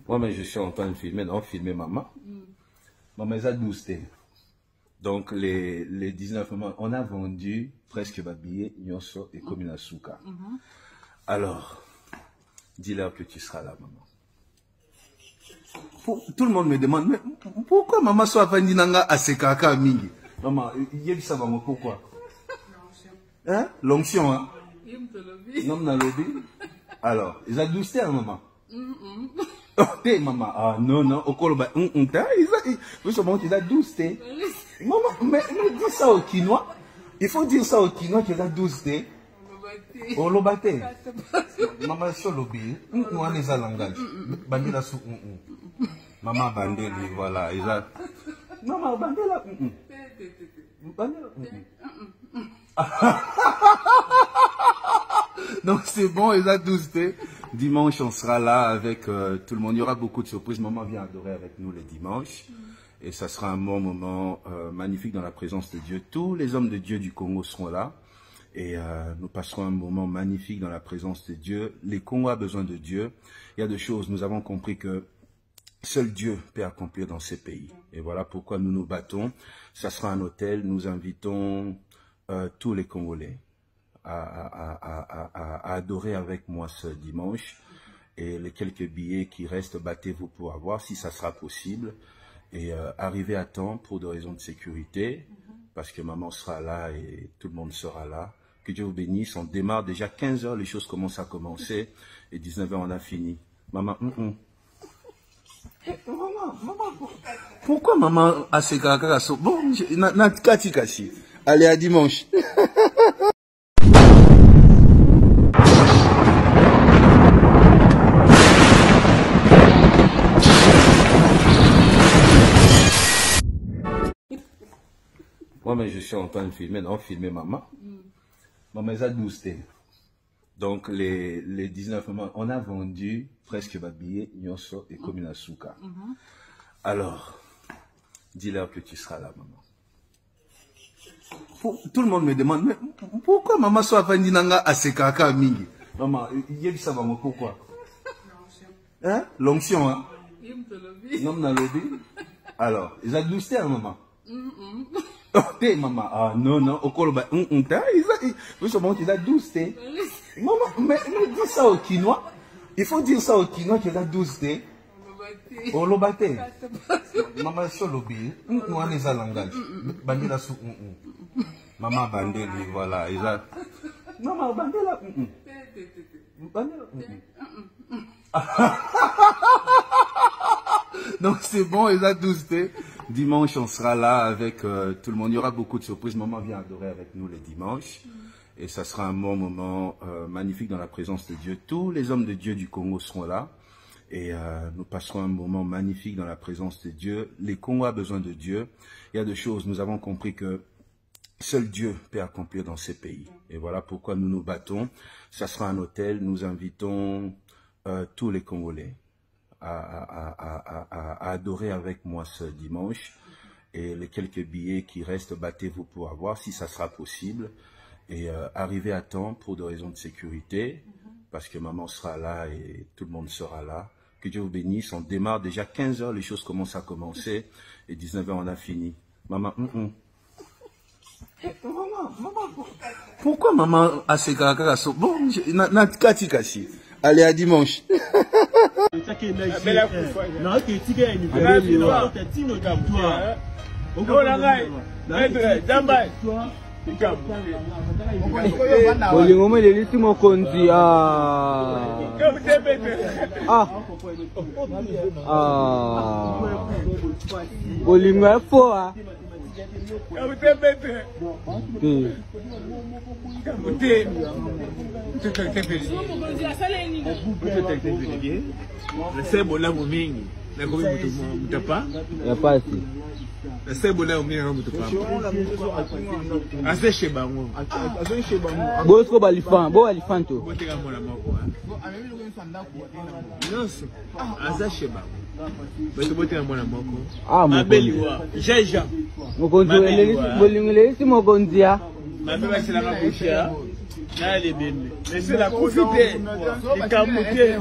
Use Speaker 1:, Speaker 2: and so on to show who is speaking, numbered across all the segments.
Speaker 1: Moi, mais je suis en train de filmer, donc filmer maman. Maman, elle a 12 thés. Donc, les 19 moments, on a vendu presque ma billet, Nyonso et Komina Souka. Alors, dis-leur que tu seras là, maman. Tout le monde me demande, mais pourquoi maman soit venue à Sekaka Mingi? Maman, il y a ça, maman, pourquoi? Hein? L'onction, hein? Non, n'a lobby. Alors, ils ont 12 thés, maman. Ok, maman. Ah, non, non, au col, vous savez, il a 12 thés. Maman, mais dis ça au Quinois. Il faut dire ça au Quinois qu'il a 12 thés. Au Lobaté. Maman, sur le lobby. Nous, on les a langage. Bandela sous. Maman, bandela, voilà. Ils a. Maman, bandela. Bandela. Donc, c'est bon, ils ont 12 thés. Dimanche, on sera là avec tout le monde. Il y aura beaucoup de surprises. Maman vient adorer avec nous les dimanches. Et ça sera un bon moment magnifique dans la présence de Dieu. Tous les hommes de Dieu du Congo seront là. Et nous passerons un moment magnifique dans la présence de Dieu. Les Congos ont besoin de Dieu. Il y a deux choses. Nous avons compris que seul Dieu peut accomplir dans ces pays. Et voilà pourquoi nous nous battons. Ça sera un hôtel. Nous invitons tous les Congolais à adorer avec moi ce dimanche. Et les quelques billets qui restent, battez-vous pour avoir si ça sera possible. Et arrivez à temps pour des raisons de sécurité, parce que maman sera là et tout le monde sera là. Que Dieu vous bénisse. On démarre déjà 15 h, les choses commencent à commencer. Et 19 h, on a fini. Maman, pourquoi maman a ses caractères? Bon, allez, à dimanche. Moi, mais je suis en train de filmer, donc filmer maman. Maman, elle a 12 thés. Donc, les 19 moments, on a vendu presque ma billet, Nyonso et Komina Souka. Alors, dis-leur que tu seras là, maman. Tout le monde me demande, mais pourquoi maman soit venue à Sekaka Mingi? Maman, il y a ça, maman, pourquoi? Hein? L'onction, hein? Non, n'a lobby. Alors, ils ont 12 thés, maman. Ok, maman. Ah, non, non, au col, vous savez, il a 12 thés. Maman, mais dis ça au Quinois. Il faut dire ça au Quinois qu'il a 12 thés. Au Lobaté. Maman, sur le lobby. Nous, on les a langage. Bandela sous. Maman, bandela, voilà. Ils a. Maman, bandela. Bandela. Donc, c'est bon, ils ont 12 thés. Dimanche, on sera là avec tout le monde. Il y aura beaucoup de surprises. Maman vient adorer avec nous les dimanches. Et ça sera un bon moment magnifique dans la présence de Dieu. Tous les hommes de Dieu du Congo seront là. Et nous passerons un moment magnifique dans la présence de Dieu. Les Congos ont besoin de Dieu. Il y a deux choses. Nous avons compris que seul Dieu peut accomplir dans ces pays. Et voilà pourquoi nous nous battons. Ça sera un hôtel. Nous invitons tous les Congolais à adorer avec moi ce dimanche. Et les quelques billets qui restent, battez-vous pour avoir si ça sera possible. Et arrivez à temps pour des raisons de sécurité, parce que maman sera là et tout le monde sera là. Que Dieu vous bénisse. On démarre déjà 15 h, les choses commencent à commencer. Et 19 h, on a fini. Maman, pourquoi maman a ses caractères? Bon, allez, à dimanche.
Speaker 2: Bolingo me lelisi mokonzi bolingo ya fo
Speaker 3: C'est bon là au milieu de tout assez chez bango
Speaker 2: bosco balifan bo alifanto
Speaker 3: boteka mona moko non asa chez bango bato boteka mona moko mabeliwa jeja
Speaker 2: mokonzi elelisi bolingo elelisi mokonzi ya
Speaker 3: mabe basela ka bushia Mais c'est la profité. Les camotés.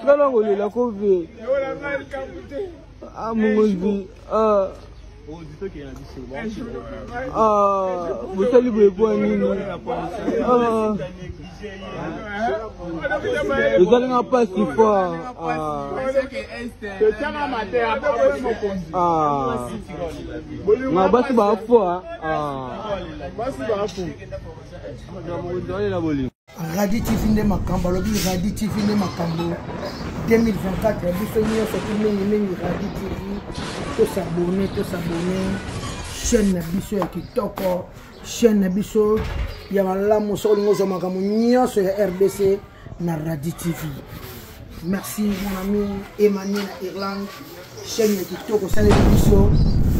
Speaker 2: Très long, la Covid. Ah, mon Dieu. Vous allez vous vous allez pas si fort.
Speaker 4: Radi TV nde makambo lobi Radi TV nde makambo 2024 biso nyonso mingi Radi TV to s'abonner chaîne na biso ya kitoko chaîne na biso ya malamu so ngozo makambo nyonso ya RDC na Radi TV. Merci mon ami Emmanuel na Irlande chaîne ya kitoko sale biso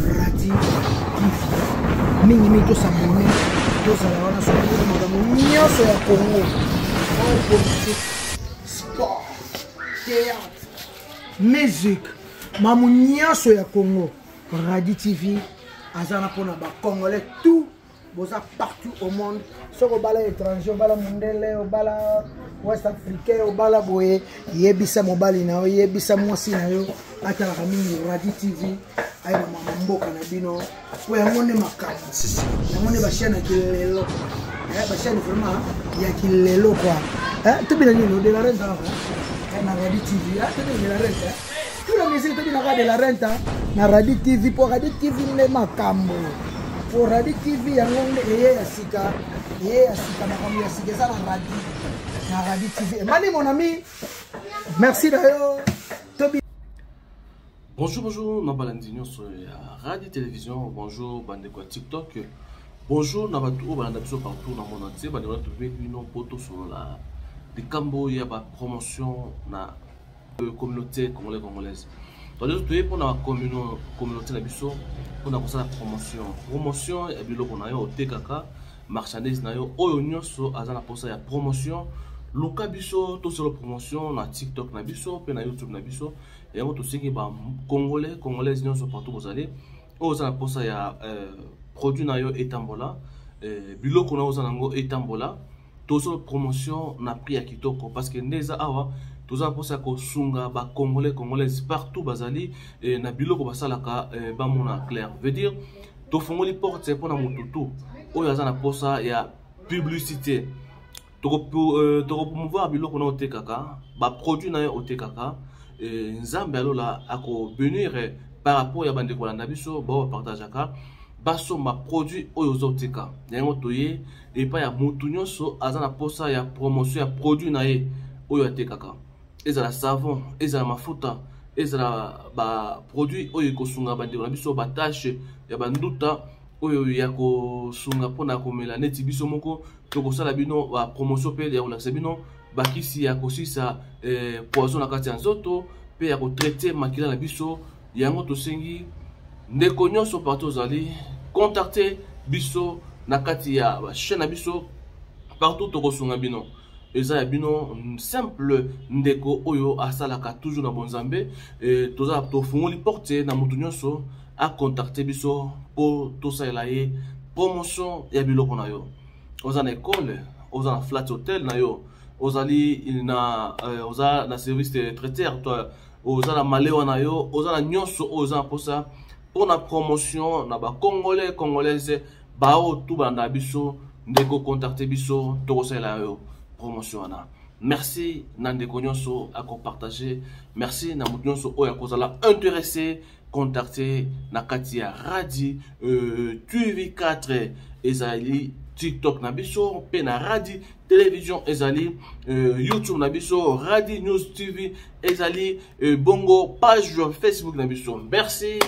Speaker 4: Radi TV mingi to s'abonner. Sport, théâtre, musique, Mamounyas ya Congo, Radi TV, Azana Pona ba Congolais, tout, vous êtes partout au monde, sur le bala étranger, au bala mondial, au bala ouest africain, au bala boye, yebisa mobali na yebisa mwasi na yo, akala kami Radi TV. Aïe maman mboka na bino ouais ngone makamba sisi ngone ba chaîne kilelo ba chaîne vraiment ya kilelo quoi to bina nino de la renta na Radi TV to bina la renta tout la musique to bina de la renta na Radi TV pour Radi TV ne makambo pour Radi TV ya ngone ya sika makambo ya sika ça na Radi TV mani mon ami merci d'ailleurs.
Speaker 5: Bonjour, Nabalandino sur Radio Télévision, bonjour, Bandeko TikTok, bonjour, Nabatou, Balandabiso partout dans le monde entier, Bandeko trouver une photo sur la de Cambo, il y a une promotion na communauté congolaise. Donc, nous devons pour la communauté Nabiso, pour la promotion. Promotion, et bien, on a eu au TKK, marchandise, na yo, oyo so, azana pour ça, il y a promotion. Luka biso to solo promotion na TikTok na biso pe na YouTube na biso et on to siki ba congolais nyonso partout vous allez oza pour ça ya produit na yo etambola biloko na oza nango etambola to solo promotion na prix ya kitoko parce que ndeza awa toza pour ça ko sunga ba congolais partout bazali na biloko basalaka ba mona clair veut dire to fongoli porte pour na mututu oyo azana pour ça ya publicité. Pour promouvoir biloko na otekaka ba produit na yo otekaka nzambe alola ako venir par rapport ya bande kolanda biso ba partageaka baso ma produit oyo zoteka yango toye et pas ya mutu nyonso azana posa ya promotion ya produit na ye oyo atekaka ezala savon ezala mafuta ezala ba produit oyo kosunga bande kolanda biso ba tâche ya banduta oyo ya ko sunga pona komela neti biso moko to ko sala bino ba promotion pe ya relaxer bino bakisi ya ko sisa poison na kati ya nzoto pe ya ko traiter makila na biso yango to sengi ndeko nyonso partout zali contacter biso na kati ya ba chaîne na biso partout to ko sunga bino eza ya bino simple ndeko oyo asalaka toujours na bonzambe toza to fungoli porte na mutu nyonso à contacter biso pour tout ça là et promotion ya biloko na yo oza na école oza na flat hotel na yo ozali na oza na service de traiteur toi oza na malewa na yo oza na nyonso oza pour ça pour na promotion na ba congolaise ba o tout banda biso ndeko contacter biso to ça là yo promotion na. Merci Nandeko nyonso à partager. Merci na mutu nyonso oya kozala intéressé contacter Nakatia Radi TV4 ezali TikTok na biso pe na Radi Télévision ezali YouTube na biso Radi News TV ezali bongo page Facebook na biso. Merci.